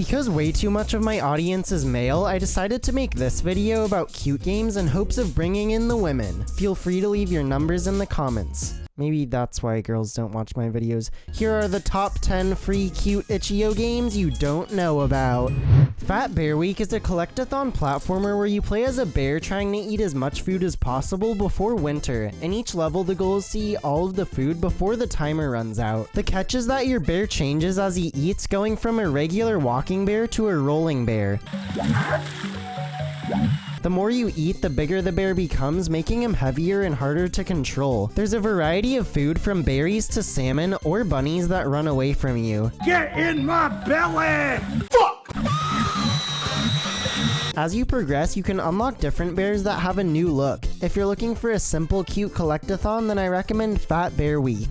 Because way too much of my audience is male, I decided to make this video about cute games in hopes of bringing in the women. Feel free to leave your numbers in the comments. Maybe that's why girls don't watch my videos. Here are the top 10 free cute Itchio games you don't know about. Fat Bear Week is a collectathon platformer where you play as a bear trying to eat as much food as possible before winter. In each level, the goal is to eat all of the food before the timer runs out. The catch is that your bear changes as he eats, going from a regular walking bear to a rolling bear. The more you eat, the bigger the bear becomes, making him heavier and harder to control. There's a variety of food from berries to salmon or bunnies that run away from you. Get in my belly! Fuck! As you progress, you can unlock different bears that have a new look. If you're looking for a simple, cute collectathon, then I recommend Fat Bear Week.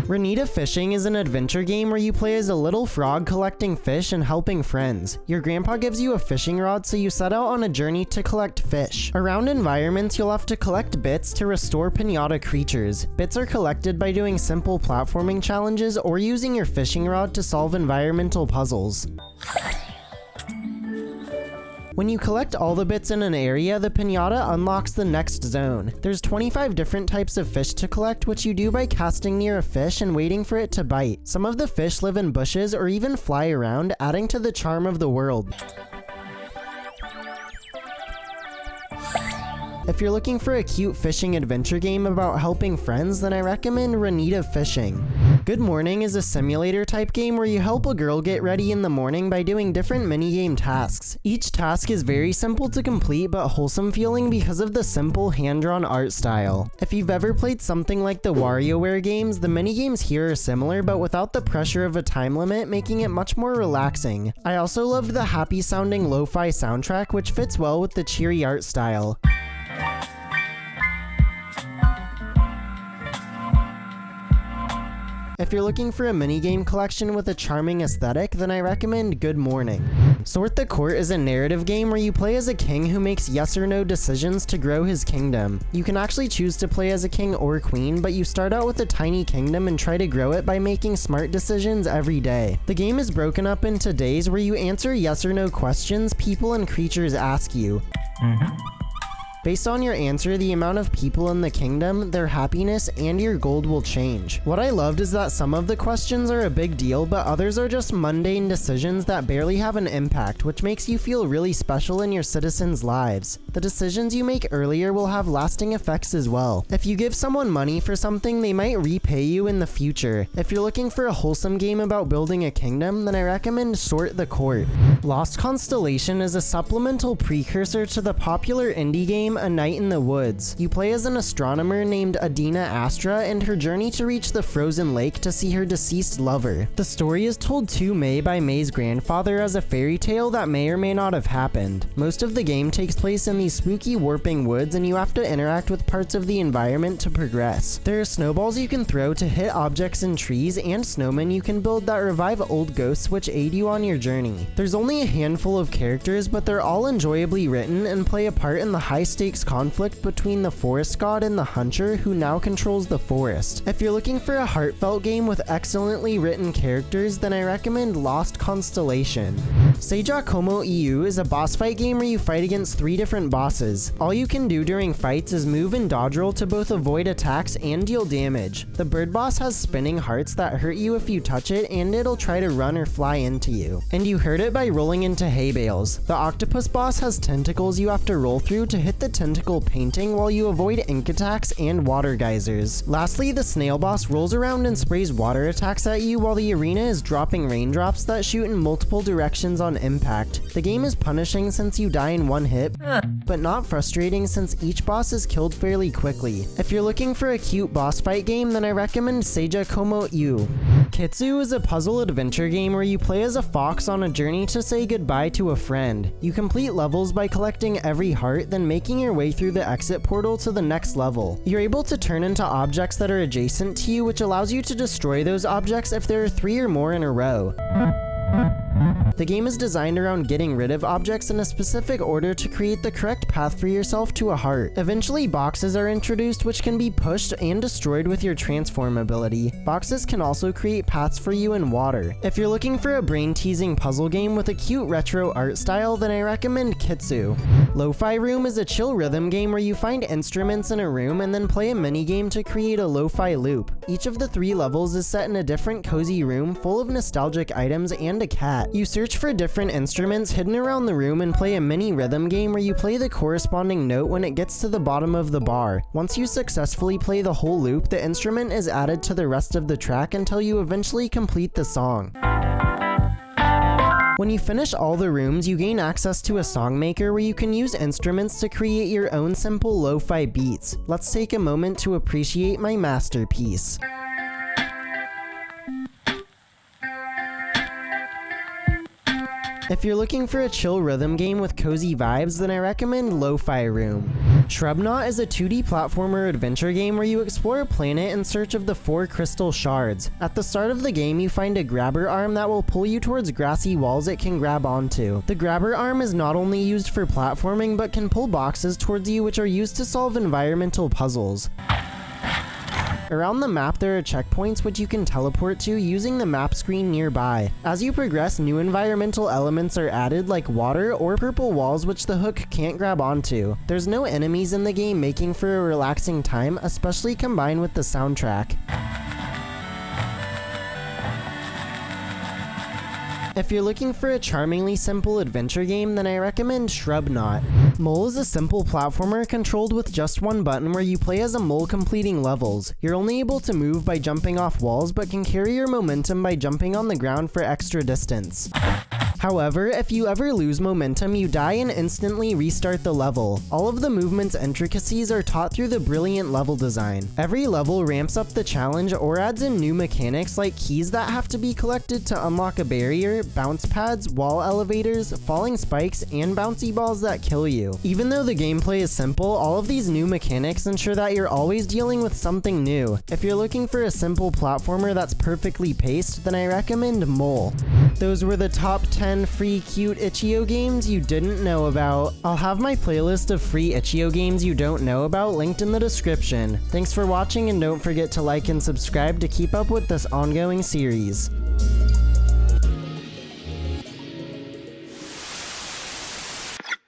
Ranita Fishing is an adventure game where you play as a little frog collecting fish and helping friends. Your grandpa gives you a fishing rod, so you set out on a journey to collect fish. Around environments, you'll have to collect bits to restore pinata creatures. Bits are collected by doing simple platforming challenges or using your fishing rod to solve environmental puzzles. When you collect all the bits in an area, the pinata unlocks the next zone. There's 25 different types of fish to collect, which you do by casting near a fish and waiting for it to bite. Some of the fish live in bushes or even fly around, adding to the charm of the world. If you're looking for a cute fishing adventure game about helping friends, then I recommend Ranita Fishing. Good Morning is a simulator type game where you help a girl get ready in the morning by doing different minigame tasks. Each task is very simple to complete but wholesome feeling because of the simple hand-drawn art style. If you've ever played something like the WarioWare games, the minigames here are similar but without the pressure of a time limit, making it much more relaxing. I also loved the happy sounding lo-fi soundtrack, which fits well with the cheery art style. If you're looking for a minigame collection with a charming aesthetic, then I recommend Good Morning. Sort the Court is a narrative game where you play as a king who makes yes or no decisions to grow his kingdom. You can actually choose to play as a king or queen, but you start out with a tiny kingdom and try to grow it by making smart decisions every day. The game is broken up into days where you answer yes or no questions people and creatures ask you. Based on your answer, the amount of people in the kingdom, their happiness, and your gold will change. What I loved is that some of the questions are a big deal, but others are just mundane decisions that barely have an impact, which makes you feel really special in your citizens' lives. The decisions you make earlier will have lasting effects as well. If you give someone money for something, they might repay you in the future. If you're looking for a wholesome game about building a kingdom, then I recommend Sort the Court. Lost Constellation is a supplemental precursor to the popular indie game A Night in the Woods. You play as an astronomer named Adina Astra and her journey to reach the frozen lake to see her deceased lover. The story is told to May by May's grandfather as a fairy tale that may or may not have happened. Most of the game takes place in these spooky warping woods and you have to interact with parts of the environment to progress. There are snowballs you can throw to hit objects and trees and snowmen you can build that revive old ghosts which aid you on your journey. There's only a handful of characters, but they're all enjoyably written and play a part in the high-stakes conflict between the forest god and the hunter who now controls the forest. If you're looking for a heartfelt game with excellently written characters, then I recommend Lost Constellation. SEJA Como EU is a boss fight game where you fight against 3 different bosses. All you can do during fights is move and dodge roll to both avoid attacks and deal damage. The bird boss has spinning hearts that hurt you if you touch it, and it'll try to run or fly into you. And you hurt it by rolling into hay bales. The octopus boss has tentacles you have to roll through to hit the tentacle painting while you avoid ink attacks and water geysers. Lastly, the snail boss rolls around and sprays water attacks at you while the arena is dropping raindrops that shoot in multiple directions on impact. The game is punishing since you die in one hit, but not frustrating since each boss is killed fairly quickly. If you're looking for a cute boss fight game, then I recommend SEJA Como EU. Kitsu is a puzzle adventure game where you play as a fox on a journey to say goodbye to a friend. You complete levels by collecting every heart, then making your way through the exit portal to the next level. You're able to turn into objects that are adjacent to you, which allows you to destroy those objects if there are 3 or more in a row. The game is designed around getting rid of objects in a specific order to create the correct path for yourself to a heart. Eventually, boxes are introduced which can be pushed and destroyed with your transform ability. Boxes can also create paths for you in water. If you're looking for a brain-teasing puzzle game with a cute retro art style, then I recommend Kitsu. Lo-Fi Room is a chill rhythm game where you find instruments in a room and then play a mini-game to create a lo-fi loop. Each of the 3 levels is set in a different cozy room full of nostalgic items and a cat. You search for different instruments hidden around the room and play a mini rhythm game where you play the corresponding note when it gets to the bottom of the bar. Once you successfully play the whole loop, the instrument is added to the rest of the track until you eventually complete the song. When you finish all the rooms, you gain access to a song maker where you can use instruments to create your own simple lo-fi beats. Let's take a moment to appreciate my masterpiece. If you're looking for a chill rhythm game with cozy vibes, then I recommend Lo-Fi Room. Shrubknot is a 2D platformer adventure game where you explore a planet in search of the 4 crystal shards. At the start of the game, you find a grabber arm that will pull you towards grassy walls it can grab onto. The grabber arm is not only used for platforming, but can pull boxes towards you which are used to solve environmental puzzles. Around the map there are checkpoints which you can teleport to using the map screen nearby. As you progress, new environmental elements are added like water or purple walls which the hook can't grab onto. There's no enemies in the game, making for a relaxing time, especially combined with the soundtrack. If you're looking for a charmingly simple adventure game, then I recommend Shrubknot. Mole is a simple platformer controlled with just one button where you play as a mole completing levels. You're only able to move by jumping off walls, but can carry your momentum by jumping on the ground for extra distance. However, if you ever lose momentum, you die and instantly restart the level. All of the movement's intricacies are taught through the brilliant level design. Every level ramps up the challenge or adds in new mechanics like keys that have to be collected to unlock a barrier, bounce pads, wall elevators, falling spikes, and bouncy balls that kill you. Even though the gameplay is simple, all of these new mechanics ensure that you're always dealing with something new. If you're looking for a simple platformer that's perfectly paced, then I recommend Mole. Those were the top 10 free cute Itchio games you didn't know about. I'll have my playlist of free Itchio games you don't know about linked in the description. Thanks for watching, and don't forget to like and subscribe to keep up with this ongoing series.